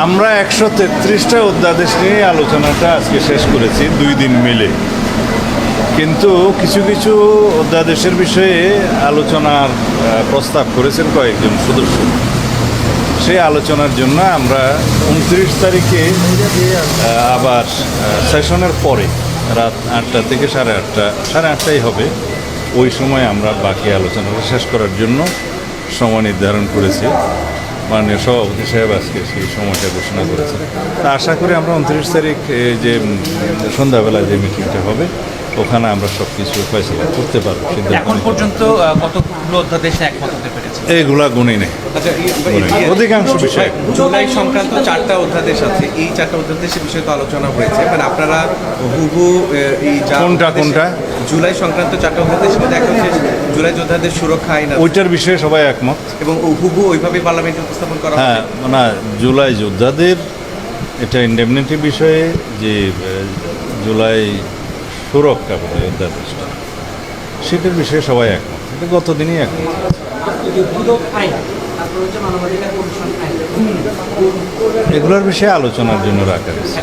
আমরা 133টা অধ্যাদেশ নিয়ে আলোচনাটা আজকে শেষ করেছি 2 দিন মিলে, কিন্তু কিছু কিছু অধ্যাদেশের বিষয়ে আলোচনার প্রস্তাব করেছেন কয়েকজন সদস্য। সেই আলোচনার জন্য আমরা 29 তারিখে আবার সেশনের পরে রাত 8টা থেকে 8:30, 8:30টাই হবে, ওই সময় আমরা বাকি আলোচনাটা শেষ করার জন্য সময় নির্ধারণ করেছি। মাননীয় সভাপতি সাহেব আজকে সেই সময়টা ঘোষণা করেছেন। তা আশা করি আমরা 29 তারিখ যে সন্ধ্যাবেলা যে মিটিংটা হবে ওখানে আমরা সব কিছু ফয়সলা করতে পারবো। এখন পর্যন্ত কতগুলো অধ্যাদেশে একমত হতে পেরেছে? এইগুলা গুণই নেই, অধিকাংশ বিষয়। জুলাই সংক্রান্ত 4টা অধ্যাদেশ আছে, এই 4টা অধ্যাদেশের বিষয়ে তো আলোচনা হয়েছে, মানে আপনারা হুবু এই কোনটা জুলাই সংক্রান্ত 4টা অধ্যাদেশের মধ্যে একটা হচ্ছে জুলাই যোদ্ধাদের সুরক্ষা আইন ওইটার বিষয়ে সবাই একমত এবং হুবু ওইভাবে পার্লামেন্টে উপস্থাপন করা হ্যাঁ, না জুলাই যোদ্ধাদের এটা ইন্ডেমনিটি বিষয়ে যে জুলাই সুরক্ষা অধ্যাদেশটা সেটার বিষয়ে সবাই একমত, এটা গতদিনই একমত। এগুলোর বিষয়ে আলোচনার জন্য রাখা হয়েছে,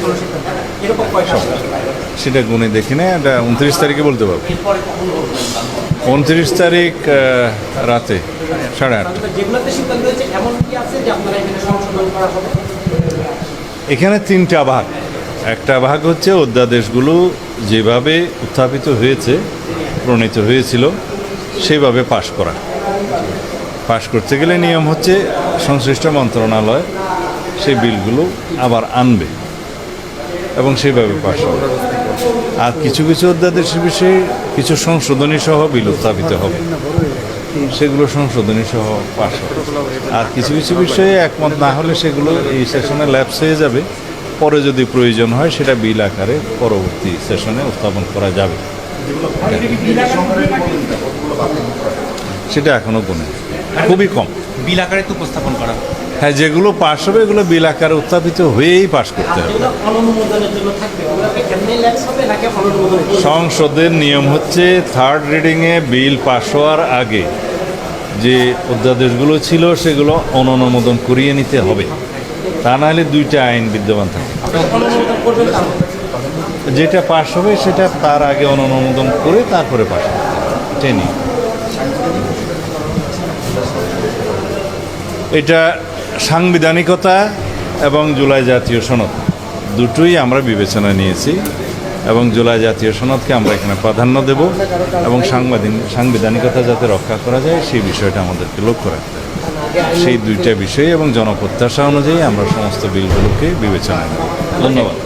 সেটা গুণে দেখি না, এটা 29 তারিখে বলতে পারবো। 29 তারিখ রাতে 8:30। এখানে 3টা ভাগ। একটা ভাগ হচ্ছে অধ্যাদেশগুলো যেভাবে উত্থাপিত হয়েছে, প্রণীত হয়েছিল সেইভাবে পাশ করা। পাশ করতে গেলে নিয়ম হচ্ছে সংশ্লিষ্ট মন্ত্রণালয় সেই বিলগুলো আবার আনবে এবং সেইভাবে পাশ হবে। আর কিছু কিছু অধ্যাদেশের বিষয়ে কিছু সংশোধনী সহ বিল উত্থাপিত হবে, সেগুলো সংশোধনী সহ পাশ হবে। আর কিছু কিছু বিষয়ে একমত না হলে সেগুলো এই সেশনে ল্যাপস হয়ে যাবে, পরে যদি প্রয়োজন হয় সেটা বিল আকারে পরবর্তী সেশনে উত্থাপন করা যাবে। সেটা এখনো গুণে খুবই কম। বিল আকারে তো উপস্থাপন করা, হ্যাঁ, যেগুলো পাশ হবে এগুলো বিল আকারে উত্থাপিত হয়েই পাশ করতে হবে। সংসদের নিয়ম হচ্ছে 3rd রিডিংয়ে বিল পাশ হওয়ার আগে যে অধ্যাদেশগুলো ছিল সেগুলো অনুমোদন করিয়ে নিতে হবে, তা নাহলে 2টা আইন বিদ্যমান থাকে। যেটা পাশ হবে সেটা তার আগে অনুমোদন করে তারপরে পাশ হবে, এটাই নিয়ম। এটা সাংবিধানিকতা এবং জুলাই জাতীয় সনদ দুটোই আমরা বিবেচনা নিয়েছি এবং জুলাই জাতীয় সনদকে আমরা এখানে প্রাধান্য দেব এবং সাংবিধানিকতা যাতে রক্ষা করা যায় সেই বিষয়টা আমাদেরকে লক্ষ্য রাখতে হবে। সেই 2টা বিষয় এবং জনপ্রত্যাশা অনুযায়ী আমরা সমস্ত বিলগুলোকে বিবেচনায় নেব। ধন্যবাদ।